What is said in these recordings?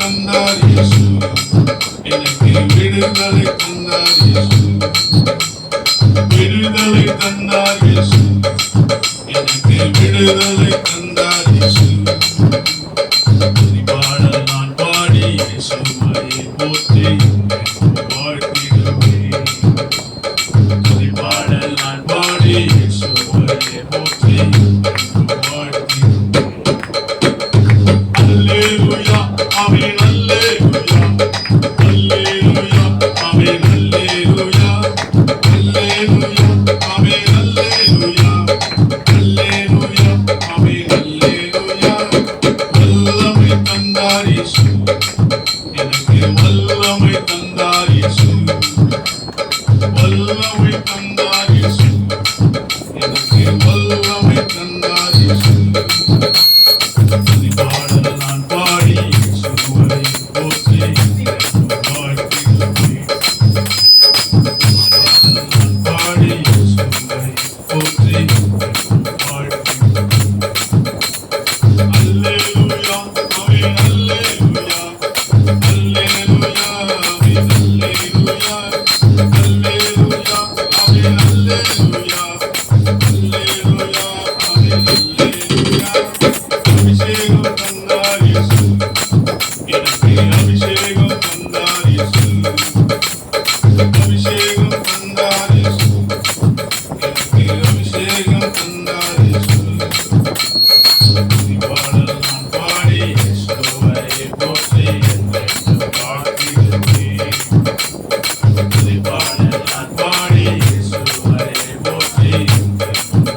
தந்தார் இயேசு, எனக்கு விடுதலை தந்தார் இயேசு, விடுதலை தந்தார் இயேசு, எனக்கு விடுதலை தந்தார் இயேசு. பாடல் நான் பாடி இயேசுவையே போற்றி வாழ்த்திடுவேன். பாடல் நான் பாடி இயேசுவையே போற்றி வாழ்த்திடுவேன். அல்லேலூயா ஆமென் அல்லேலூயா அல்லேலூயா ஆமென் அல்லேலூயா அல்லேலூயா ஆமென் அல்லேலூயா அல்லேலூயா ஆமென் அல்லேலூயா. வல்லமை தந்தார் இயேசு, எனக்கு வல்லமை தந்தார் இயேசு, வல்லமை தந்தார் இயேசு, எனக்கு வல்லமை தந்தார் இயேசு. பாடல் நான் பாடி இயேசுவை போற்றி வாழ்த்திடுவேன். நான் பாடி இயேசுவை போற்றி வாழ்த்திடுவேன். அல்லேலூயா ஆமென் அல்லேலூயா அல்லேலூயா ஆமென் அல்லேலூயா அல்லேலூயா ஆமென் அல்லேலூயா அல்லேலூயா ஆமென் அல்லேலூயா. அபிஷேகம் தந்தார் இயேசு, எனக்கு அபிஷேகம் தந்தார் இயேசு, அபிஷேகம் தந்தார் இயேசு, எனக்கு அபிஷேகம் தந்தார் இயேசு. பாடல் நான் பாடி இயேசுவை போற்றி வாழ்த்திடுவேன். பாடல் நான் பாடி இயேசுவை போற்றி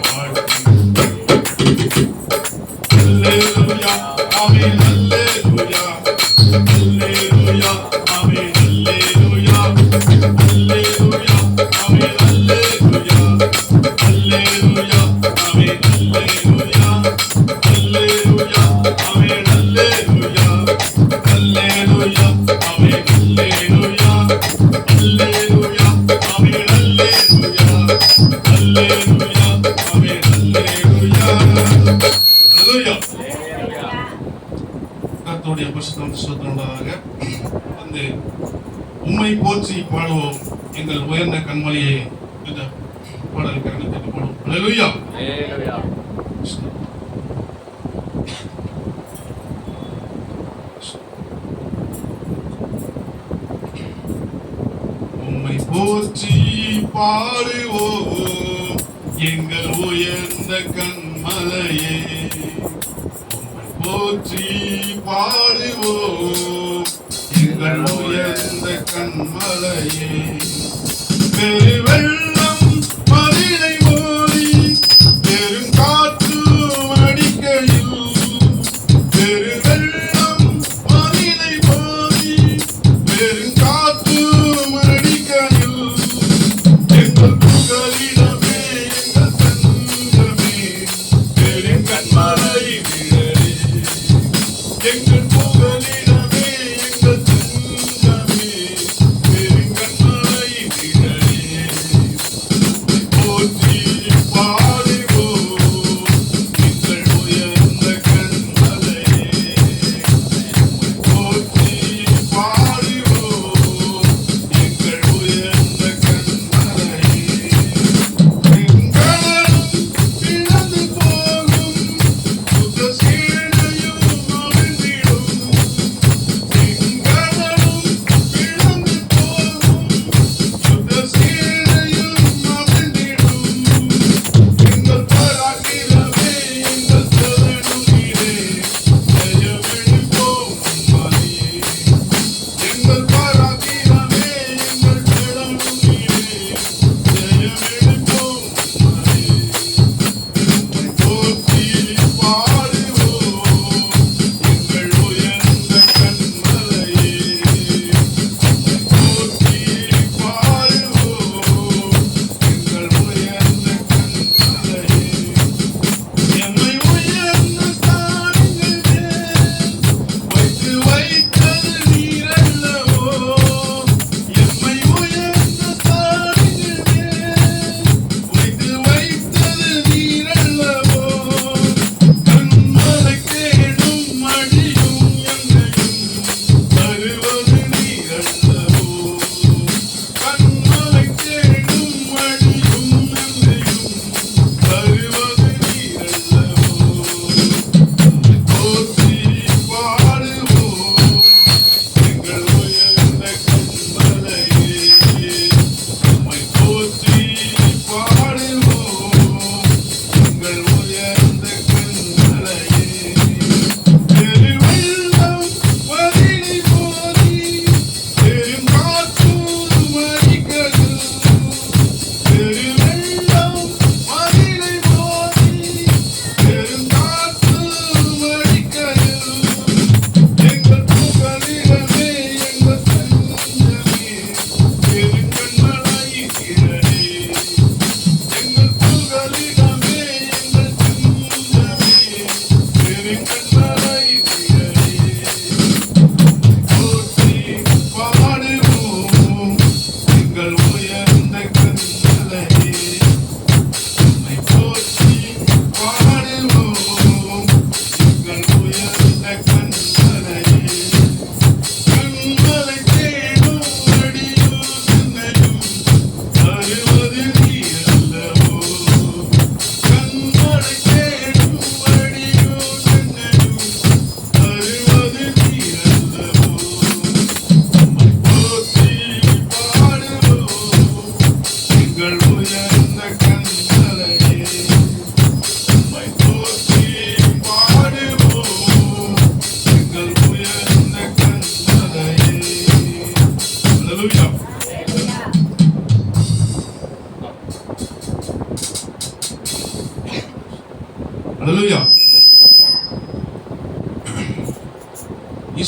வாழ்த்திடுவேன். அல்லேலூயா ஆமென் அல்லேலூயா அல்லேலூயா ஆமென் அல்லேலூயா அல்லேலூயா ஆமென் அல்லேலூயா அல்லேலூயா ஆமென் அல்லேலூயா அல்லேலூயா ஆமென் அல்லேலூயா அல்லேலூயா ஆமென் அல்லேலூயா அல்லேலூயா ஆமென் அல்லேலூயா அல்லேலூயா ஆமென் அல்லேலூயா. அல்லேலூயா. கர்த்தருடைய பரிசுத்த ஸ்தோத்திரமாக வந்து உம்மை போற்றி பாடுவோம் எங்கள் உயர்ந்த கண்மலையே. இந்த பாடல் கரணத்தை பாடுவோம். அல்லேலூயா. அல்லேலூயா. உம்மை போற்றி பாடுவோம் எங்கள் உயர்ந்த கண்மலையே. போற்றி பாடுவோம் எங்கள் உயர்ந்த கண்மலையே. பெருவெள்ளம் மதிலை மோதி பெருங்காற்று அடிக்கையில், பெருவெள்ளம் மதிலை மோதி பெருங்காற்று அடிக்கையில், எங்கள் புகலிடமே எங்கள் தங்கமே பெருங்கண்மலை எங்கள் புகலிடமே எங்கள் துன்பமே பெருங்கண்மலை நிழலே. போற்றி பாடுவோம் எங்கள் உயர்ந்த கண்மலையே. போற்றி பாடுவோம் எங்கள் உயர்ந்த கண்மலையே. எங்களும் இழந்து போகும் புத்த சேனையும் அவிழ்ந்திடும்,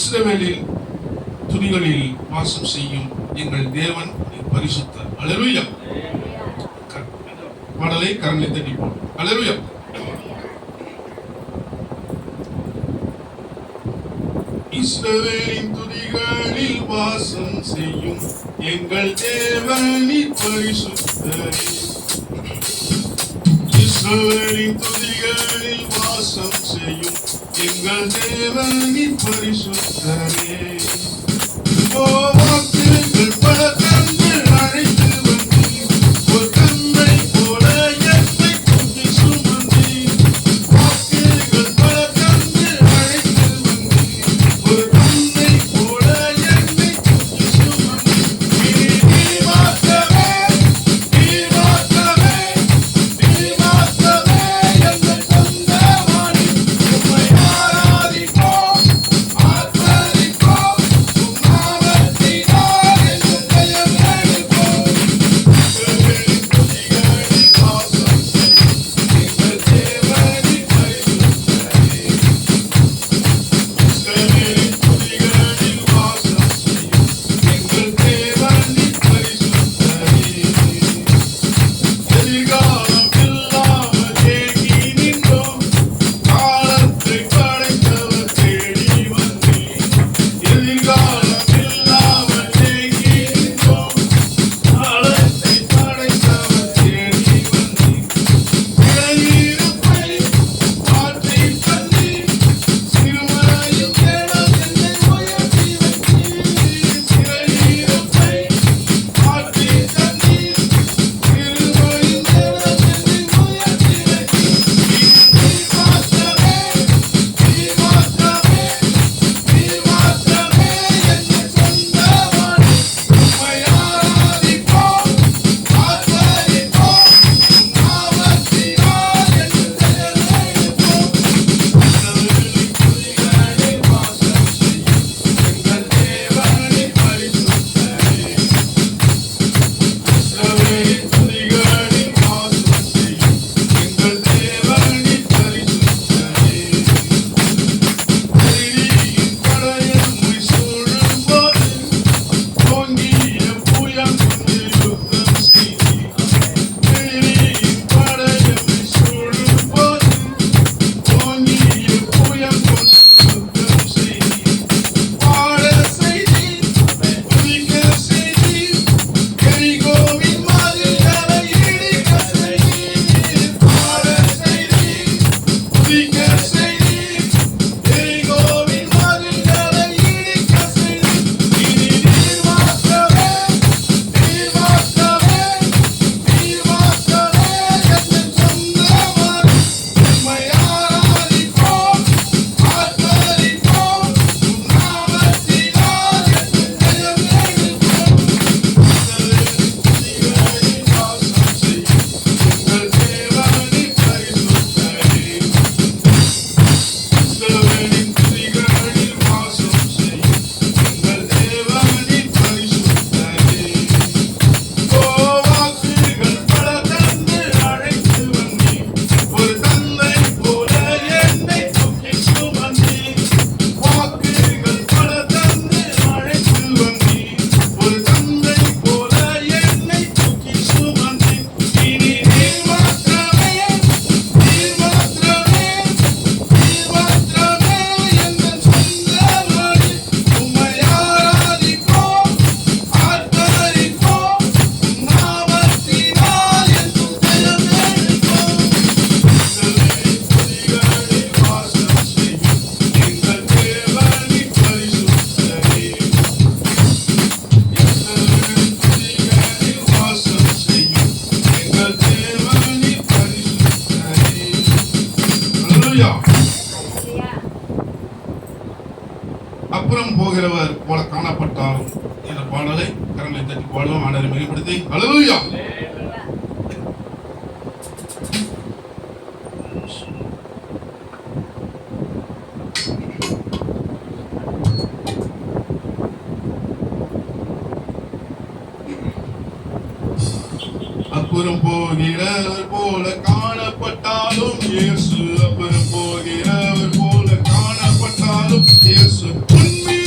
இஸ்ரவேலில் துதிகளில் வாசம் செய்யும் எங்கள் தேவன் பரிசுத்தர். அல்லேலூயா. பாடலை கரங்களை தட்டிப்போம். அல்லேலூயா. இஸ்ரவேலின் துதிகளில் வாசம் செய்யும் எங்கள் தேவனின் பரிசுத்தரே. இஸ்ரவேலின் துதிகளில் வாசம் செய்யும் எங்கள் தேவனின் பரிசுத்தரே. வாக்குகள் பல தந்து அழைத்து வந்தீர், ஒரு தந்தை போல என்னை தூக்கி சுமந்தீர். வாக்குகள் பல தந்து அழைத்து வந்தீர், ஒரு தந்தை போல என்னை தூக்கி சுமந்தீர். நீர் மாத்திரமே, நீர் மாத்திரமே, நீர் மாத்திரமே எங்கள் சொந்தமானி. உம்மை ஆராதிப்போம், ஆர்ப்பரிப்போம், உம் நாமத்தினால் எங்கள் ஜெயம் எடுப்போம். இஸ்ரவேலின் துதிகளில் வாசம் செய்யும் எங்கள் தேவனின் பரிசுத்தரே. இஸ்ரவேலின் துதிகளில் வாசம் செய்யும் எங்கள் தேவனின் பரிசுத்தரே. எதிர்காலம் இல்லாமல் ஏங்கி நின்றோம், காலத்தை படைத்தவர் தேடி வந்தீர். எதிர்காலம் இல்லாமல் ஏங்கி நின்றோம், காலத்தை படைத்தவர் தேடி வந்தீர். சிறையிருப்பை மாற்றி தந்தீர், சிறுமையும் தேடல் என்னை உயர்த்தி வைத்தீர். சிறையிருப்பை மாற்றி தந்தீர், சிறுமையும் தேடல் என்னை உயர்த்தி வைத்தீர். நீர் மாத்திரமே, நீர் மாத்திரமே, நீர் மாத்திரமே எங்கள் சொந்தமானி. உம்மை ஆராதிப்போம், ஆர்ப்பரிப்போம், உம் நாமத்தினால் எங்கள் ஜெயம் எடுப்போம். இஸ்ரவேலின் துதிகளில் வாசம் செய்யும் எங்கள் தேவனின் பரிசுத்தரே. இஸ்ரவேலின் துதிகளில் வாசம் செய்யும் எங்கள் தேவனின் பரிசுத்தரே. எதிரியின் படையெம்மை சூழும்போது, ஓங்கிய புயம் கொண்டு யுத்தம் செய்தீர். எதிரியின் படையெம்மை சூழும்போது, ஓங்கிய புயம் கொண்டு யுத்தம் செய்தீர். பாடச் செய்தீர், துதிக்கச் செய்தீர், எரிகோவின் மதில்களை இடிக்கச் செய்தீர். பாடச் செய்தீர், துதிக்கச் செய்தீர், எரிகோவின் மதில்களை இடிக்கச் செய்தீர். இனி நீர் மாத்திரமே, நீர் மாத்திரமே, நீர் மாத்திரமே எங்கள் சொந்தமானி. உம்மை ஆராதிப்போம், ஆர்ப்பரிப்போம், உம் நாமத்தினால் எங்கள் ஜெயம் எடுப்போம். இஸ்ரவேலின் துதிகளில் வாசம் செய்யும் எங்கள் தேவனின் பரிசுத்தரே. இஸ்ரவேலின் துதிகளில் வாசம் செய்யும் எங்கள் தேவனின் பரிசுத்தரே. வாக்குகள் பல தந்து அழைத்து வந்தீர், ஒரு தந்தை போல என்னை தூக்கி சுமந்தீர். வாக்குகள் பல தந்து அழைத்து வந்தீர், ஒரு தந்தை போல என்னை தூக்கி சுமந்தீர். இனி நீர் மாத்திரமே, நீர் மாத்திரமே, நீர் மாத்திரமே எங்கள் சொந்தமானி. உம்மை ஆராதிப்போம், ஆர்ப்பரிப்போம், உம் நாமத்தினால் எங்கள் ஜெயம் எடுப்போம். இஸ்ரவேலின் துதிகளில் வாசம் செய்யும் எங்கள் தேவனின் பரிசுத்தரே. இஸ்ரவேலின் துதிகளில் வாசம் செய்யும் எங்கள் தேவனின் பரிசுத்தரே. அல்லேலூயா. அப்புறம் போகிறவர் போல காணப்பட்டாலும் என்ற பாடலை கரங்களை தட்டி பாடுவோம். ஆண்டவரை மகிமைப்படுத்தி அல்லேலூயா. அப்புறம் போகிறவர் போல காணப்பட்டாலும் இயேசு, அப்புறம் போகிறவர் போல காணப்பட்டாலும் இயேசு உண்மை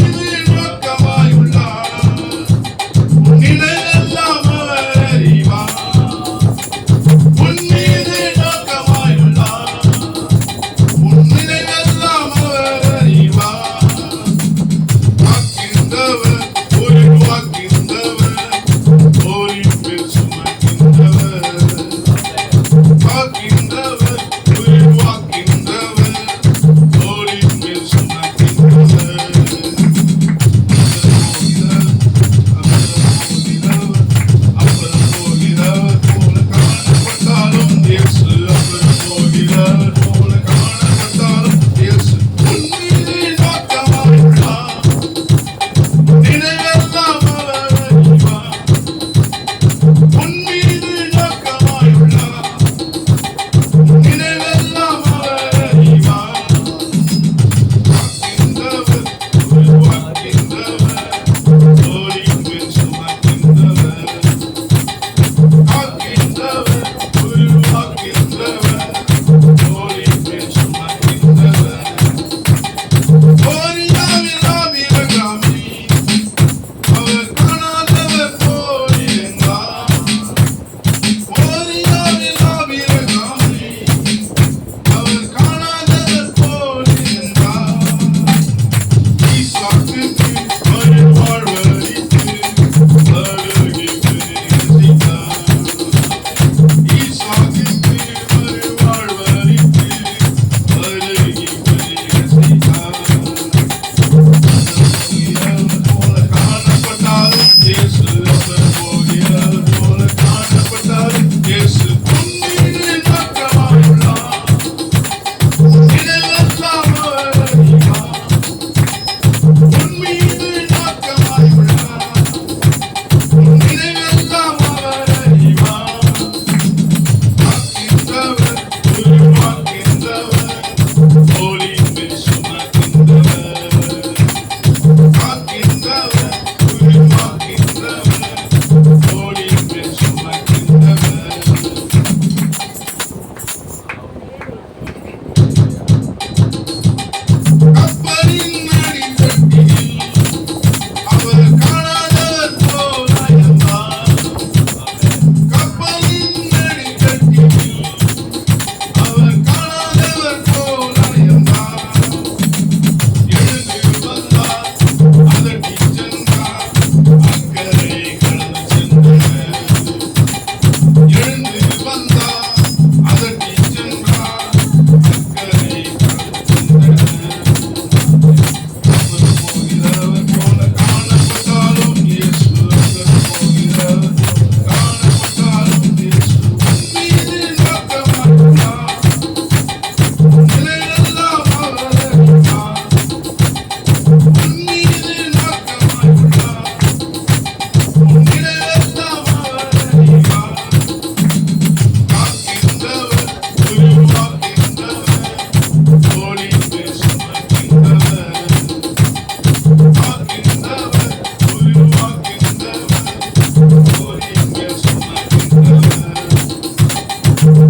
ஈசாக்குக்கு மறுவாழ்வளித்து அருகில் பிரவேசித்தார். ஈசாக்குக்கு மறுவாழ்வளித்து அருகில் பிரவேசித்தார். போல காணப்பட்டாலும் இயேசு அவர் போகிறார் போல காணப்பட்டாலும் இயேசு உன்மீது நோக்கமாயுள்ளார். இதையெல்லாம் அவர் அறிவார். உன்மீது நோக்கமாயுள்ளார். இதையெல்லாம் அவர் அறிவார். காக்கின்றவர் உருவாக்கின்றவர் தோளின் மேல் சுமக்கின்றவர். காக்கின்றவர் உருவாக்கின்றவர் தோளின் மேல் சுமக்கின்றவர். கப்பலின் அடித்தட்டில் அவர் காணாதவர் போலாயிருந்தார். கப்பலின் அடித்தட்டில் அவர் காணாதவர் போலாயிருந்தார். எழுந்து வந்தார், அதட்டிச் சென்றார், அக்கறை கடந்து சென்றனர். எழுந்து வந்தார், அதட்டிச் சென்றார், அக்கறை கடந்து சென்றனர். அவர் போகிறவர் போல காணப்பட்டாலும் இயேசு அவர் போகிறவர் போல காணப்பட்டாலும் இயேசு உன்மீது நோக்கமாயுள்ளார். இதையெல்லாம் அவர் அறிவார். உன்மீது நோக்கமாயுள்ளார். இதையெல்லாம் அவர் அறிவார். காக்கின்றவர் உருவாக்கின்றவர் தோளின் மேல் சுமக்கின்றவர். காக்கின்றவர் உருவாக்கின்றவர் தோளின் மேல் சுமக்கின்றவர்.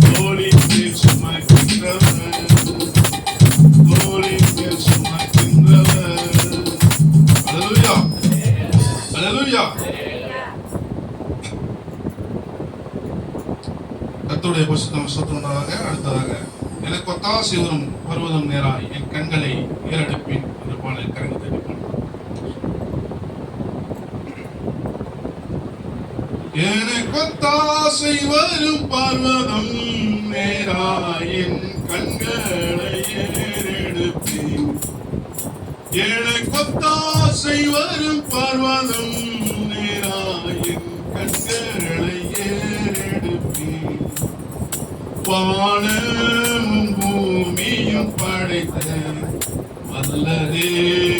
தோளின் மேல் சுமக்கின்றவர். தோளின் மேல் சுமக்கின்றவர். அல்லேலூயா. அல்லேலூயா. கர்த்தருடைய பரிசுத்தம் ஸ்தோத்திரமாக. அடுத்ததாக எனக்கு ஒத்தாசை வரும் பர்வதம் நேராய் என் கண்களை ஏறெடுப்பேன் என்ற பாடலை கரங்கள் தட்டி எனக்கு ஒத்தாசை வரும் பர்வதம் நேராய் என் கண்களை ஏறெடுப்பேன். எனக்கு ஒத்தாசை வரும் பர்வதம் நேராய் என் கண்களை ஏறெடுப்பேன். வானமும் பூமியும் படைத்த வல்ல தேவன்